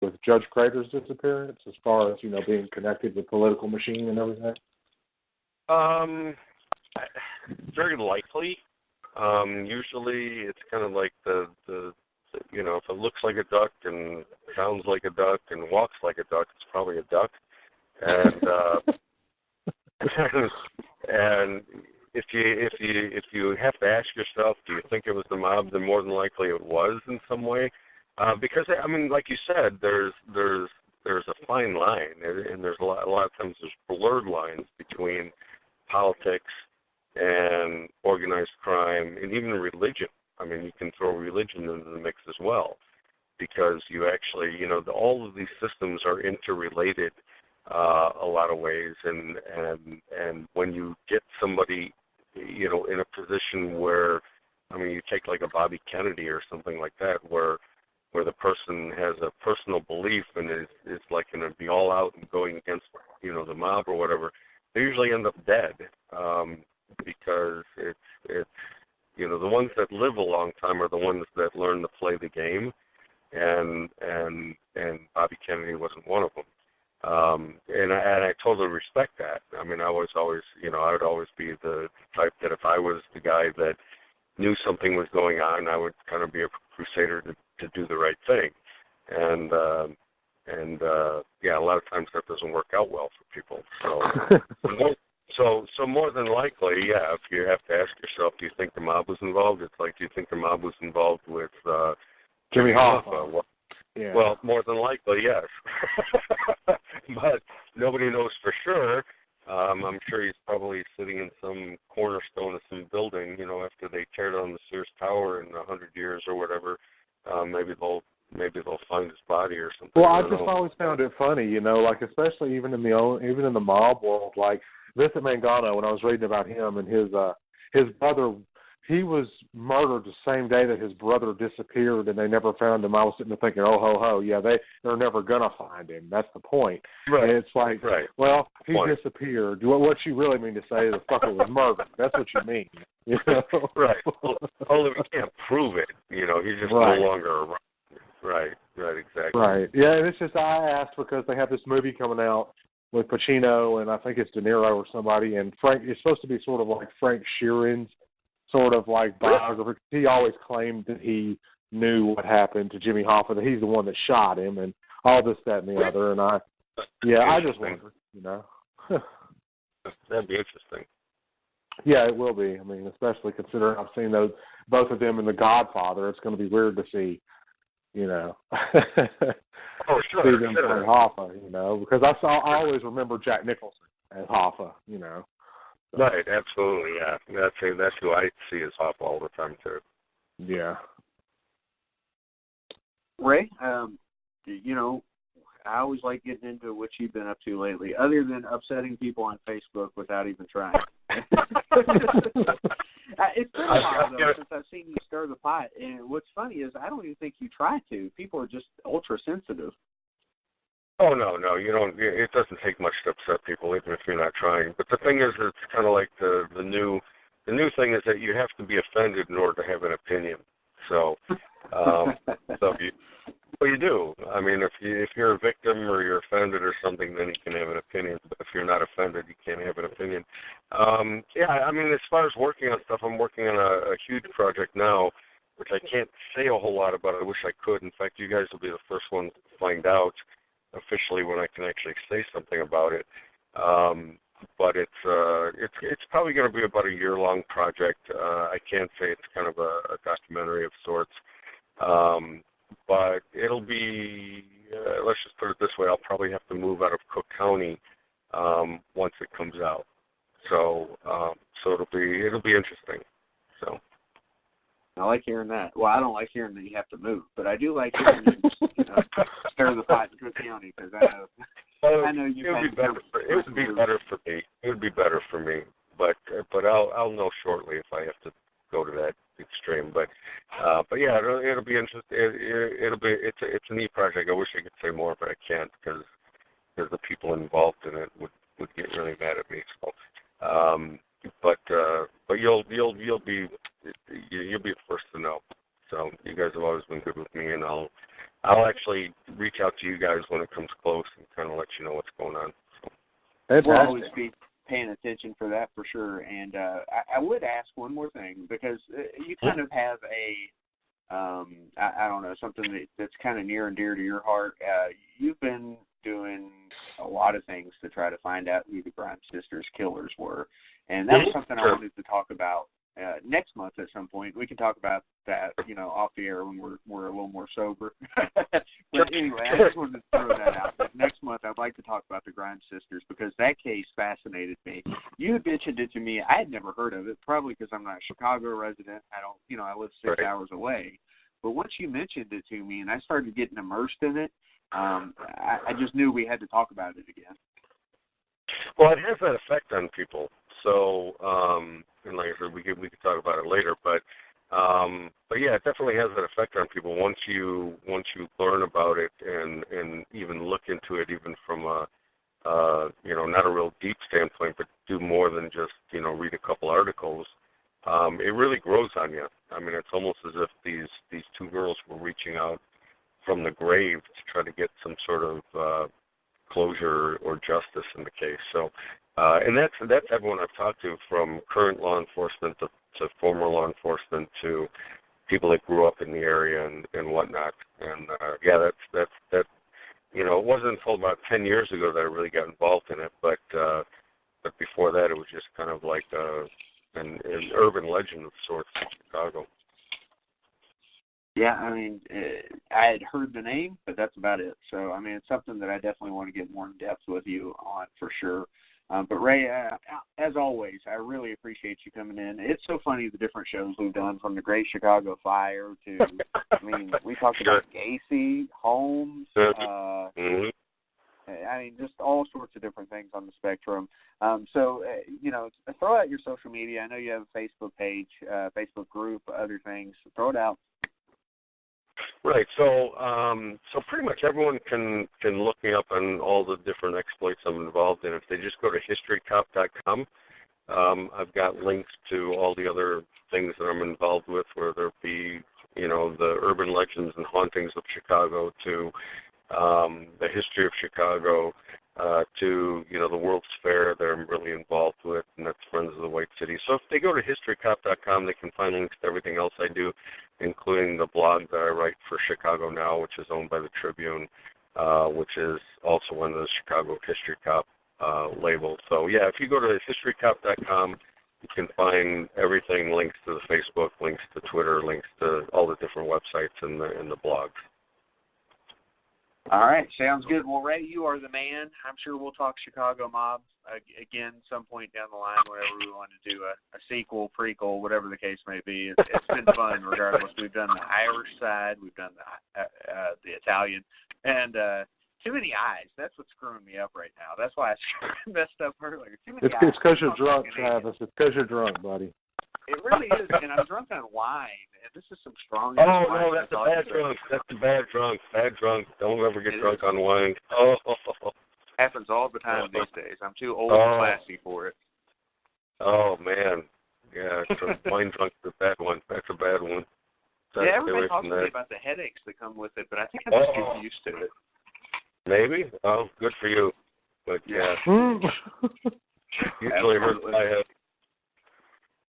with Judge Crater's disappearance, as far as being connected with political machine and everything? Very likely. Usually, it's kind of like the if it looks like a duck and sounds like a duck and walks like a duck, it's probably a duck. And and if you have to ask yourself, do you think it was the mob? Then more than likely it was in some way, because like you said, there's a fine line, and there's a lot of times there's blurred lines between politics and organized crime and even religion. You can throw religion into the mix as well, because you actually, all of these systems are interrelated a lot of ways, and when you get somebody, in a position where, you take like a Bobby Kennedy or something like that, where the person has a personal belief and is like going to be all out and going against, the mob or whatever, they usually end up dead, because it's the ones that live a long time are the ones that learn to play the game, and Bobby Kennedy wasn't one of them. And I totally respect that. I was always, I would always be the type that if I was the guy that knew something was going on, I would kind of be a crusader to do the right thing. And a lot of times that doesn't work out well for people. So more than likely, yeah, if you have to ask yourself, do you think the mob was involved? It's like, do you think the mob was involved with Jimmy Hoffa? Yeah. Well, more than likely, yes. But nobody knows for sure. I'm sure he's probably sitting in some cornerstone of some building, after they tear down the Sears Tower in 100 years or whatever. Maybe they'll find his body or something. Well, I just always found it funny, like especially even in the mob world, like Vincent Mangano, when I was reading about him and his brother, he was murdered the same day that his brother disappeared, and they never found him. I was sitting there thinking, oh, ho, ho, yeah, they're never going to find him. That's the point. Right. And it's like, well, he disappeared. What you really mean to say is the fucker was murdered. That's what you mean. Right. Well, only we can't prove it. He's just no longer around. Right, exactly. Right. Yeah, and it's just, I asked because they have this movie coming out with Pacino, and I think it's De Niro or somebody, and Frank, it's supposed to be sort of like Frank Sheeran's sort of like biography. He always claimed that he knew what happened to Jimmy Hoffa, that he's the one that shot him, and all this, that, and the other. And I just wonder, That'd be interesting. Yeah, it will be. Especially considering I've seen both of them in The Godfather. It's going to be weird to see, oh, sure, see them play Hoffa, because I always remember Jack Nicholson as Hoffa, So. Right, absolutely, yeah. That's who I see as Hoffa all the time, too. Yeah. Ray, I always like getting into what you've been up to lately, other than upsetting people on Facebook without even trying. It's been a while, though, since I've seen you stir the pot. And what's funny is I don't even think you try to. People are just ultra-sensitive. Oh, no, you don't. It doesn't take much to upset people, even if you're not trying. But the thing is, it's kind of like the new thing is that you have to be offended in order to have an opinion. So, you do. If you're a victim or you're offended or something, then you can have an opinion. But if you're not offended, you can't have an opinion. As far as working on stuff, I'm working on a huge project now, which I can't say a whole lot about. I wish I could. In fact, you guys will be the first ones to find out officially when I can actually say something about it. But it's probably going to be about a year-long project. I can't say it's kind of a documentary of sorts. But it'll be, let's just put it this way, I'll probably have to move out of Cook County once it comes out. So it'll be interesting. So I like hearing that. Well, I don't like hearing that you have to move, but I do like hearing you stir the pot in Cook County, because I know you. It would be better for me. It would be better for me, but I'll know shortly if I have to go to that extreme. But yeah, it'll be interesting. It's a neat project. I wish I could say more, but I can't because the people involved in it would get really mad at me. So, but you'll be the first to know. So you guys have always been good with me, and I'll I'll actually reach out to you guys when it comes close and kind of let you know what's going on. We'll always be paying attention for that for sure. And I would ask one more thing, because you kind of have I don't know, something that's kind of near and dear to your heart. You've been doing a lot of things to try to find out who the Grimes sisters' killers were, and that was something I wanted to talk about next month at some point. We can talk about that, off the air when we're a little more sober. But anyway, I just wanted to throw that out. But next month, I'd like to talk about the Grimes sisters, because that case fascinated me. You had mentioned it to me. I had never heard of it, probably because I'm not a Chicago resident. I live 6 hours away. But once you mentioned it to me and I started getting immersed in it, I just knew we had to talk about it again. Well, it has that effect on people. So, and like I said, we could talk about it later. But yeah, it definitely has that effect on people once you learn about it and even look into it, even from a not a real deep standpoint, but do more than just read a couple articles. It really grows on you. I mean, it's almost as if these two girls were reaching out from the grave to try to get some sort of closure or justice in the case. So, and that's everyone I've talked to, from current law enforcement to former law enforcement to people that grew up in the area and whatnot. And yeah, that's it wasn't until about 10 years ago that I really got involved in it, but before that it was just kind of like an urban legend of sorts in Chicago. Yeah, I mean, I had heard the name, but that's about it. So, I mean, it's something that I definitely want to get more in depth with you on for sure. But Ray, as always, I really appreciate you coming in. It's so funny, the different shows we've done, from the Great Chicago Fire to, I mean, we talked about Gacy, Holmes, I mean, just all sorts of different things on the spectrum. So, throw out your social media. I know you have a Facebook page, Facebook group, other things. Throw it out. Right. So pretty much everyone can look me up on all the different exploits I'm involved in. If they just go to historycop.com, I've got links to all the other things that I'm involved with, whether it be, the urban legends and hauntings of Chicago, to the history of Chicago, to, the World's Fair that I'm really involved with, and that's Friends of the White City. So if they go to historycop.com, they can find links to everything else I do, including the blog that I write for Chicago Now, which is owned by the Tribune, which is also under the Chicago History Cop label. So, yeah, if you go to historycop.com, you can find everything, links to the Facebook, links to Twitter, links to all the different websites and the blogs. All right, sounds good. Well, Ray, you are the man. I'm sure we'll talk Chicago Mob again some point down the line whenever we want to do a sequel, prequel, whatever the case may be. It's been fun regardless. We've done the Irish side, we've done the Italian, and too many eyes. That's what's screwing me up right now. That's why I messed up earlier. Too many eyes. It's because you're drunk, Travis. It's because you're drunk, buddy. It really is, and I'm drunk on wine, and this is some strong. Oh, no, that's a bad drunk. That's a bad drunk. Bad drunk. Don't ever get drunk on wine. Oh. Happens all the time these days. I'm too old and classy for it. Oh, man. Yeah, wine drunk is a bad one. That's a bad one. Yeah, everybody talks to me about the headaches that come with it, but I think I'm just getting used to it. Maybe? Oh, good for you. But, yeah. Usually hurts my head.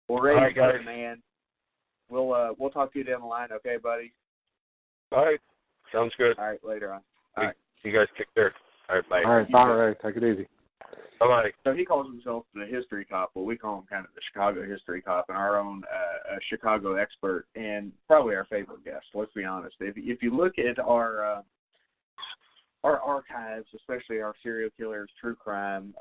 Well, Ray, right, guys, man. We'll talk to you down the line, okay, buddy? All right. Sounds good. All right, later on. All right. You guys take care. All right, bye. All right, bye, Ray. Take it easy. Bye-bye. So he calls himself the history cop. Well, we call him kind of the Chicago history cop and our own Chicago expert, and probably our favorite guest, let's be honest. If you look at our archives, especially our serial killers, true crime,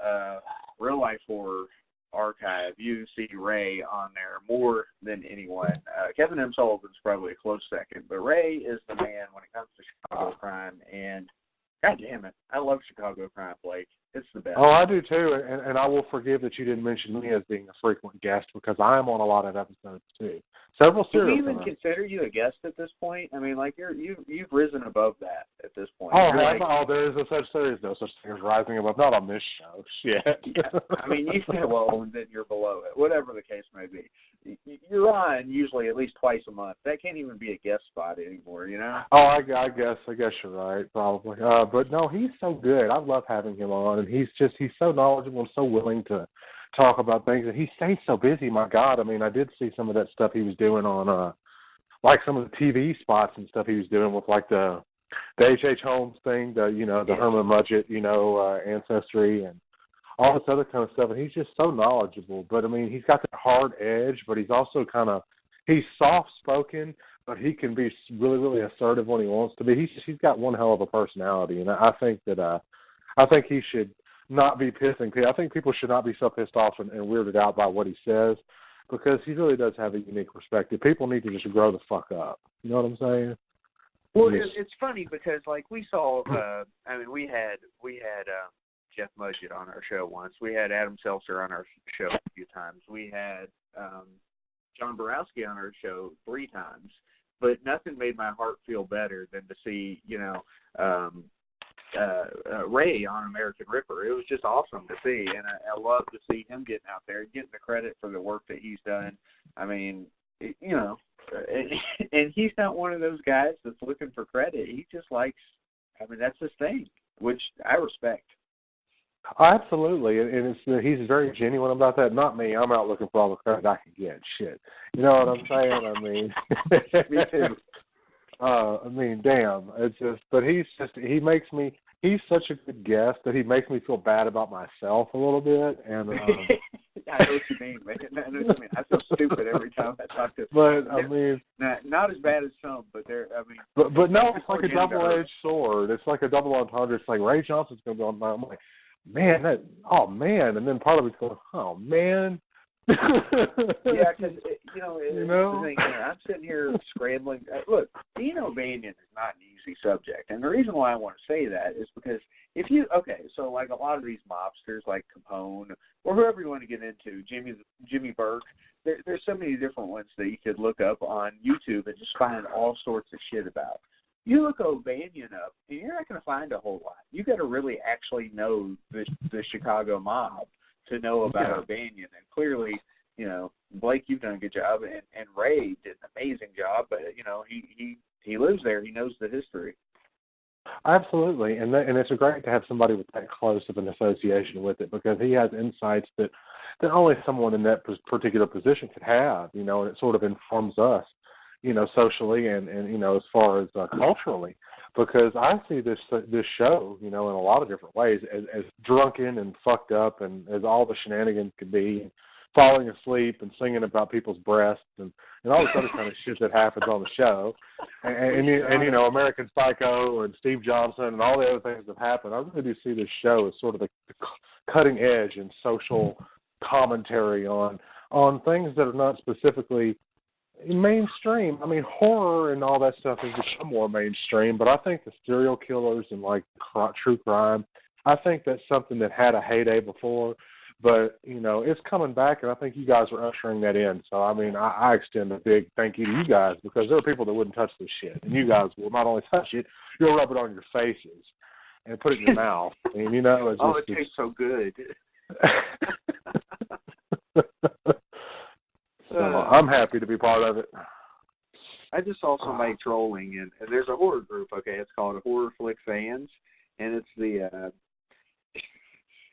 real life horror archive, you see Ray on there more than anyone. Kevin M. Sullivan's probably a close second, but Ray is the man when it comes to Chicago crime, and God damn it, I love Chicago crime, Blake. It's the best. Oh, I do too, and I will forgive that you didn't mention me as being a frequent guest because I am on a lot of episodes too. Several Do we serial even times. consider you a guest at this point? I mean, like you've risen above that at this point. Oh, You're like, there is no such thing as rising above. Not on this show. Shit. yeah, I mean, you say, well, then you're below it. Whatever the case may be. You're on usually at least twice a month. That can't even be a guest spot anymore, you know? Oh, I guess you're right, probably. But no, he's so good. I love having him on, and he's so knowledgeable and so willing to talk about things, and he stays so busy. My God, I mean, I did see some of that stuff he was doing on, like some of the TV spots and stuff he was doing with like the H.H. Holmes thing, the Herman Mudgett, ancestry and all this other kind of stuff, and he's just so knowledgeable. But I mean, he's got that hard edge, but he's also he's soft-spoken, but he can be really, really assertive when he wants to be. He's got one hell of a personality, and I think he should not be pissing people. I think people should not be so pissed off and weirded out by what he says, because he really does have a unique perspective. People need to just grow the fuck up. You know what I'm saying? Well, it's funny because like we saw, we had Jeff Mudgett on our show once. We had Adam Seltzer on our show a few times. We had John Borowski on our show 3 times. But nothing made my heart feel better than to see, Ray on American Ripper. It was just awesome to see, and I love to see him getting out there, getting the credit for the work that he's done. I mean, and he's not one of those guys that's looking for credit. He just likes, that's his thing, which I respect. Absolutely, and he's very genuine about that. Not me. I'm out looking for all the credit I can get. Shit, you know what I'm saying? I mean, me too. Damn. It's just, but he's such a good guest that he makes me feel bad about myself a little bit. And I know what you mean, man. I know what you mean. I feel stupid every time I talk to. But not as bad as some, but they're. But no, it's like a double-edged sword. It's like a double entendre. It's like Ray Johnson's going to be on my. I'm like, man, and then part of it's going, oh man. Yeah, because I'm sitting here scrambling. Look, Dean O'Banion is not an easy subject, and the reason why I want to say that is because so like a lot of these mobsters, like Capone or whoever you want to get into, Jimmy Burke, there's so many different ones that you could look up on YouTube and just find all sorts of shit about. You look O'Banion up, and you're not going to find a whole lot. You got to really actually know the Chicago mob to know about O'Banion, and clearly, Blake, you've done a good job, and Ray did an amazing job. But he lives there, he knows the history. Absolutely, and it's great to have somebody with that close of an association with it, because he has insights that only someone in that particular position could have. And it sort of informs us, socially and as far as culturally. Because I see this show, in a lot of different ways, as drunken and fucked up, and as all the shenanigans could be, and falling asleep and singing about people's breasts and all this other kind of shit that happens on the show, and American Psycho and Steve Johnson and all the other things that happen. I really do see this show as sort of the cutting edge and social commentary on things that are not specifically mainstream. I mean, horror and all that stuff has become more mainstream, but I think the serial killers and like true crime, I think that's something that had a heyday before, but it's coming back, and I think you guys are ushering that in. So I extend a big thank you to you guys, because there are people that wouldn't touch this shit, and you guys will not only touch it, you'll rub it on your faces and put it in your mouth. It tastes so good. So I'm happy to be part of it. I just saw somebody trolling, and there's a horror group. Okay, it's called Horror Flick Fans, and it's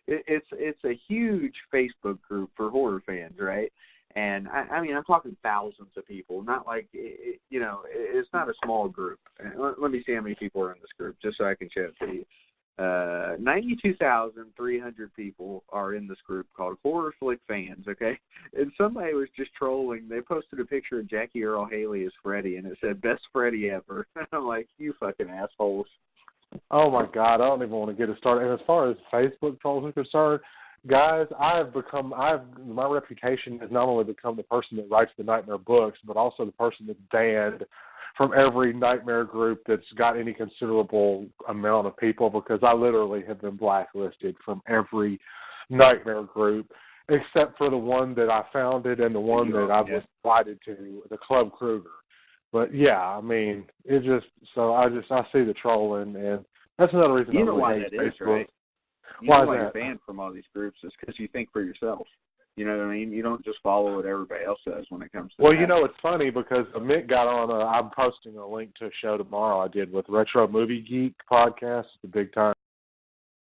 it's a huge Facebook group for horror fans, right? And I'm talking thousands of people. Not like it's not a small group. Let me see how many people are in this group, just so I can show it to you. 92,300 people are in this group called Horror Flick Fans, okay? And somebody was just trolling. They posted a picture of Jackie Earle Haley as Freddy, and it said, best Freddy ever. I'm like, you fucking assholes. Oh, my God, I don't even want to get it started. And as far as Facebook trolls are concerned, guys, my reputation has not only become the person that writes the Nightmare books, but also the person that's banned from every nightmare group that's got any considerable amount of people, because I literally have been blacklisted from every nightmare group except for the one that I founded and the one that I was invited to, the Club Kruger. But yeah, I mean, I see the trolling, and that's another reason I really hate Facebook. Right? You know why you're banned from all these groups is because you think for yourself. You know what I mean? You don't just follow what everybody else says when it comes to Well, that. you know, it's funny because Mick got on, I'm posting a link to a show tomorrow I did with Retro Movie Geek podcast, the big time